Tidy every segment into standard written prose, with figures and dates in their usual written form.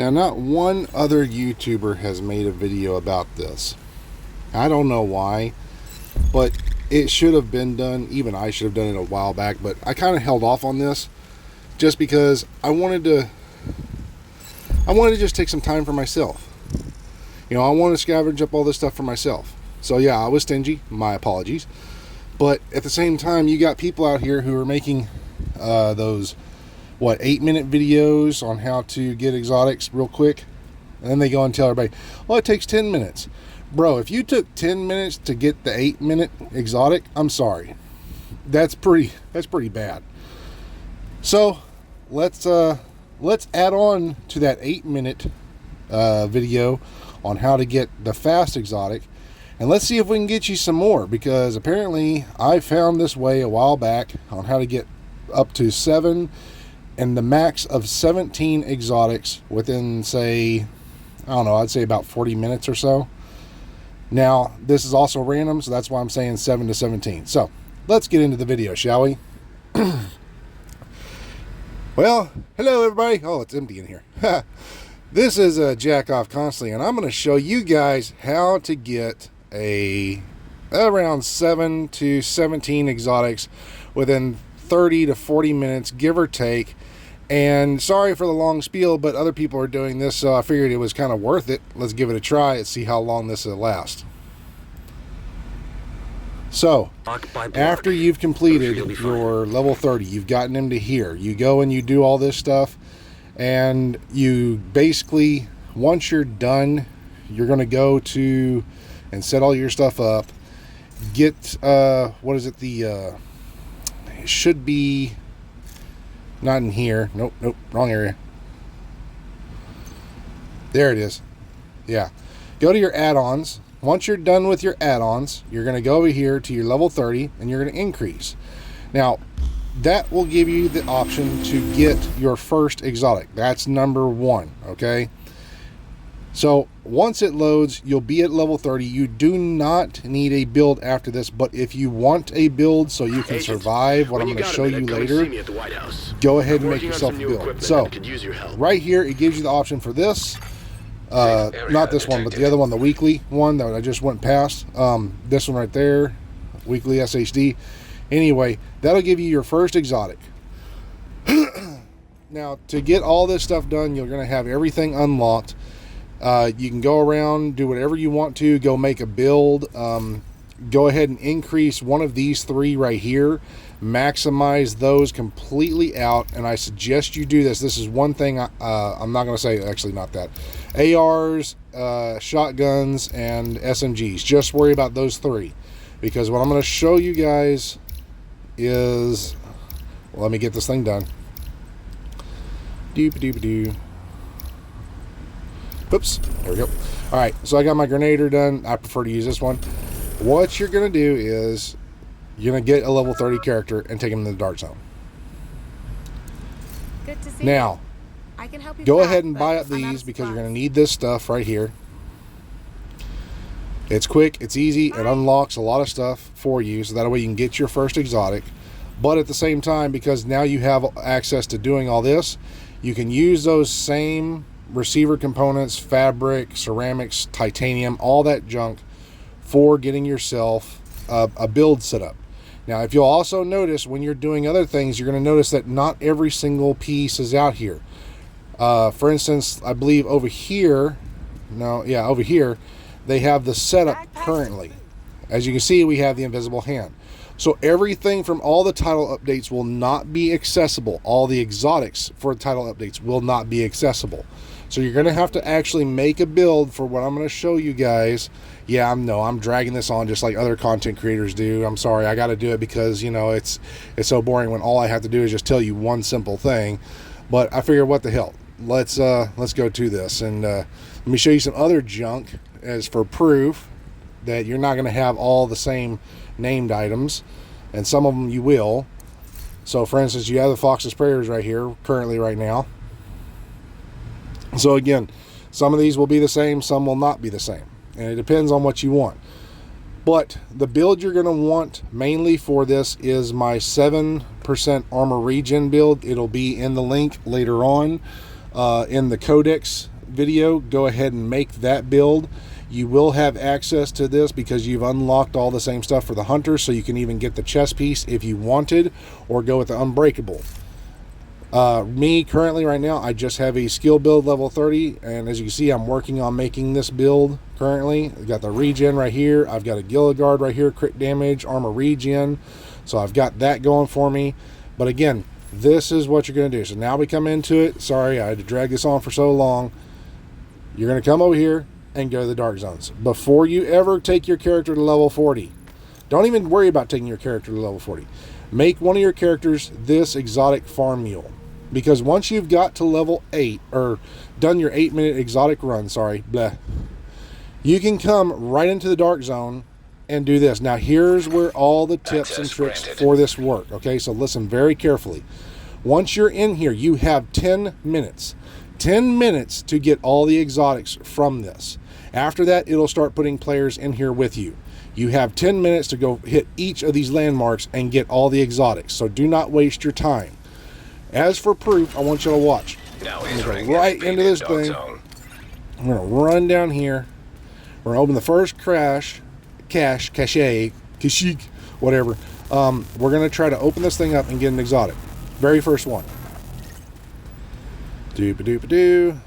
Now, not one other YouTuber has made a video about this. I don't know why, but it should have been done. Even I should have done it a while back, but I kind of held off on this just because I wanted to just take some time for myself. You know, I want to scavenge up all this stuff for myself. So yeah, I was stingy. My apologies. But at the same time, you got people out here who are making those, 8-minute videos on how to get exotics real quick. And then they go and tell everybody, well, it takes 10 minutes. Bro, if you took 10 minutes to get the 8-minute exotic, I'm sorry. That's pretty bad. So let's add on to that 8-minute video on how to get the fast exotic, and let's see if we can get you some more, because apparently I found this way a while back on how to get up to 7 and the max of 17 exotics within, say, I don't know, I'd say about 40 minutes or so. Now this is also random, so that's why I'm saying 7 to 17. So let's get into the video, shall we? Well, hello everybody. Oh, it's empty in here. This is Jack Off Constantly, and I'm going to show you guys how to get around 7 to 17 exotics within 30 to 40 minutes, give or take. And sorry for the long spiel, but other people are doing this, so I figured it was kind of worth it. Let's give it a try and see how long this will last. So, after you've completed your level 30, you've gotten him to here, you go and you do all this stuff, and you basically, once you're done, you're going to go to and set all your stuff up, get, what is it, it should be, not in here, nope, wrong area, there it is, yeah, go to your add-ons. Once you're done with your add-ons, you're going to go over here to your level 30 and you're going to increase. Now, that will give you the option to get your first exotic. That's number 1, okay? So, once it loads, you'll be at level 30. You do not need a build after this, but if you want a build so you can survive what I'm going to show you later, go ahead and make yourself a build. So, right here, it gives you the option for this. Not this one, but the other one, the weekly one that I just went past. This one right there, weekly SHD. Anyway, that'll give you your first exotic. Now, to get all this stuff done, you're going to have everything unlocked. You can go around, do whatever you want to, go make a build. Go ahead and increase one of these 3 right here. Maximize those completely out, and I suggest you do this. This is one thing I'm not going to say, actually not that. ARs, shotguns, and SMGs. Just worry about those 3, because what I'm going to show you guys is, well, let me get this thing done. Doop-a-doop-a-doo. Oops, there we go. All right, so I got my grenader done. I prefer to use this one. What you're going to do is you're going to get a level 30 character and take him to the dart zone. Good to see now, I can help you go ahead and buy up these, because you're going to need this stuff right here. It's quick, it's easy, it unlocks a lot of stuff for you, so that way you can get your first exotic. But at the same time, because now you have access to doing all this, you can use those same receiver components, fabric, ceramics, titanium, all that junk for getting yourself a build set up. Now, if you'll also notice when you're doing other things, you're going to notice that not every single piece is out here. For instance, I believe over here, over here, they have the setup currently. As you can see, we have the invisible hand. So everything from all the title updates will not be accessible. All the exotics for title updates will not be accessible. So you're going to have to actually make a build for what I'm going to show you guys. Yeah, I'm dragging this on just like other content creators do. I'm sorry, I got to do it because, you know, it's so boring when all I have to do is just tell you one simple thing. But I figured, what the hell? Let's go to this, and let me show you some other junk as for proof that you're not going to have all the same named items, and some of them you will. So for instance, you have the Fox's Prayers right here currently right now. So again, some of these will be the same, some will not be the same, and it depends on what you want. But the build you're going to want mainly for this is my 7% armor regen build. It'll be in the link later on in the codex video, go ahead and make that build. You will have access to this because you've unlocked all the same stuff for the hunter, so you can even get the chest piece if you wanted, or go with the unbreakable. Me currently right now, I just have a skill build level 30, and as you can see, I'm working on making this build currently. I've got the regen right here. I've got a Gilligard right here, crit damage, armor regen. So I've got that going for me. But again, this is what you're going to do. So now we come into it. Sorry, I had to drag this on for so long. You're going to come over here and go to the dark zones. Before you ever take your character to level 40, don't even worry about taking your character to level 40. Make one of your characters this exotic farm mule. Because once you've got to level 8, or done your 8-minute exotic run, you can come right into the dark zone and do this. Now here's where all the tips and tricks for this work. Okay, so listen very carefully. Once you're in here, you have 10 minutes. 10 minutes to get all the exotics from this. After that, it'll start putting players in here with you. You have 10 minutes to go hit each of these landmarks and get all the exotics. So do not waste your time. As for proof, I want you to watch. Now I'm going to go right into this thing. I'm going to run down here. We're going to open the first cache, whatever. We're going to try to open this thing up and get an exotic. Very first one. Doop-a-doop-a-doo.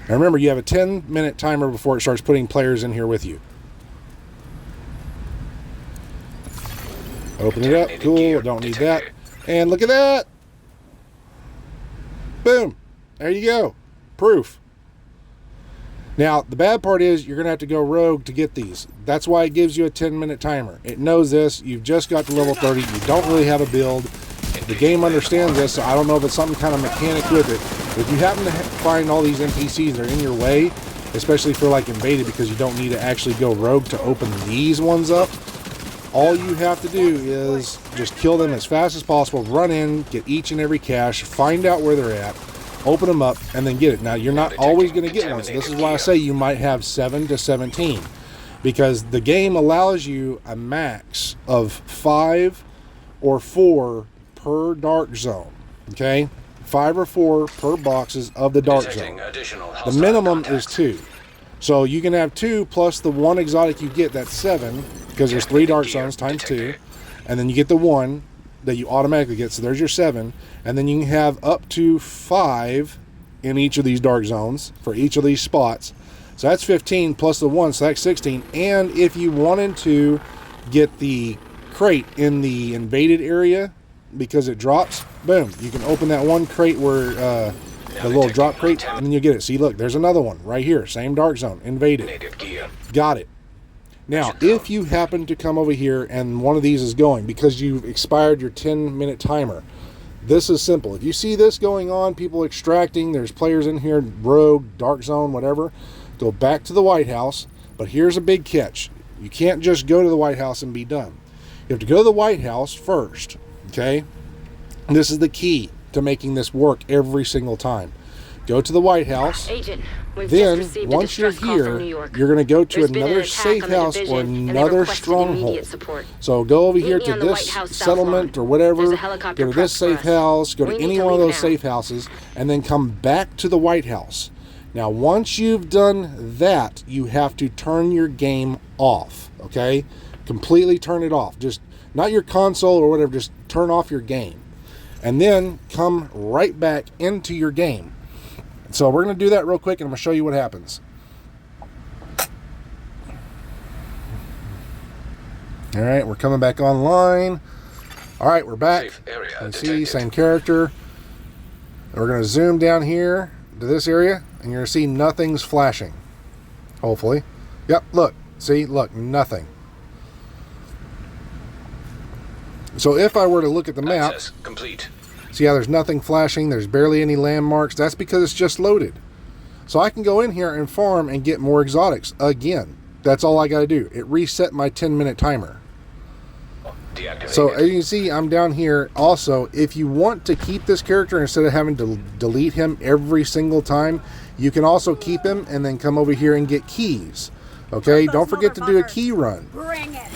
Now remember, you have a 10-minute timer before it starts putting players in here with you. Open it up. Cool. Don't need that. And look at that. Boom. There you go. Proof. Now, the bad part is you're going to have to go rogue to get these. That's why it gives you a 10-minute timer. It knows this. You've just got to level 30. You don't really have a build. The game understands this, so I don't know if it's some kind of mechanic with it. But if you happen to find all these NPCs that are in your way, especially for like invaded, because you don't need to actually go rogue to open these ones up, all you have to do is just kill them as fast as possible, run in, get each and every cache, find out where they're at, open them up, and then get it. Now, you're not always going to get one, so this is why I say you might have 7 to 17, because the game allows you a max of 5 or 4 per dark zone, okay? 5 or 4 per boxes of the dark zone. The minimum is 2. So you can have 2 plus the 1 exotic you get, that's 7, because there's 3 dark zones times 2, and then you get the 1 that you automatically get, so there's your 7, and then you can have up to 5 in each of these dark zones for each of these spots. So that's 15 plus the 1, so that's 16. And if you wanted to get the crate in the invaded area, because it drops, boom, you can open that one crate where the little drop crate, and then you get it. See, look, there's another one right here, same dark zone, invaded. Got it. Now, if you happen to come over here and one of these is going because you've expired your 10-minute timer, this is simple. If you see this going on, people extracting, there's players in here, rogue, dark zone, whatever, go back to the White House. But here's a big catch. You can't just go to the White House and be done. You have to go to the White House first, okay? This is the key to making this work every single time. Go to the White House. Agent, then, once you're here, you're going to go to another safe house or another stronghold. So go over here to this settlement or whatever, go to this safe house, go to any one of those safe houses, and then come back to the White House. Now, once you've done that, you have to turn your game off, okay? Completely turn it off. Just, not your console or whatever, just turn off your game. And then come right back into your game. So we're going to do that real quick, and I'm going to show you what happens. All right, we're coming back online. All right, we're back. You can see, same character. We're going to zoom down here to this area, and you're going to see nothing's flashing. Hopefully. Yep, look. See, look, nothing. So if I were to look at the map, see how there's nothing flashing, there's barely any landmarks, that's because it's just loaded. So I can go in here and farm and get more exotics again. That's all I got to do. It reset my 10-minute timer. So as you can see, I'm down here. Also, if you want to keep this character instead of having to delete him every single time, you can also keep him and then come over here and get keys. Okay, don't forget to do a key run. Bring it.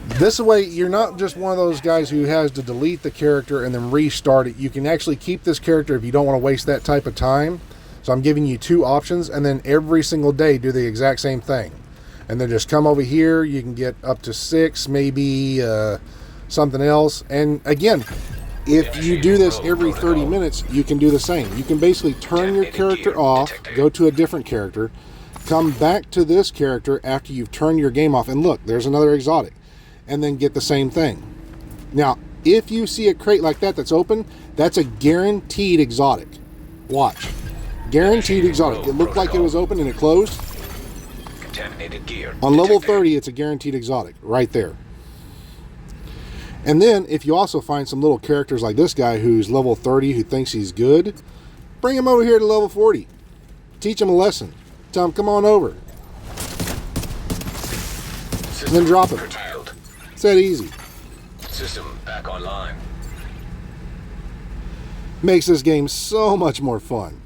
This way, you're not just one of those guys who has to delete the character and then restart it. You can actually keep this character if you don't want to waste that type of time. So I'm giving you 2 options, and then every single day do the exact same thing. And then just come over here. You can get up to 6, maybe something else. And again, if you do this every 30 minutes, you can do the same. You can basically turn your character off, go to a different character, come back to this character after you've turned your game off, and look, there's another exotic, and then get the same thing. Now, if you see a crate like that that's open, that's a guaranteed exotic. Watch. Guaranteed exotic. It looked like it was open and it closed. Contaminated gear. On level 30, it's a guaranteed exotic right there. And then, if you also find some little characters like this guy who's level 30 who thinks he's good, bring him over here to level 40. Teach him a lesson. Tell him, come on over. And then drop him. It's that easy. System back online. Makes this game so much more fun.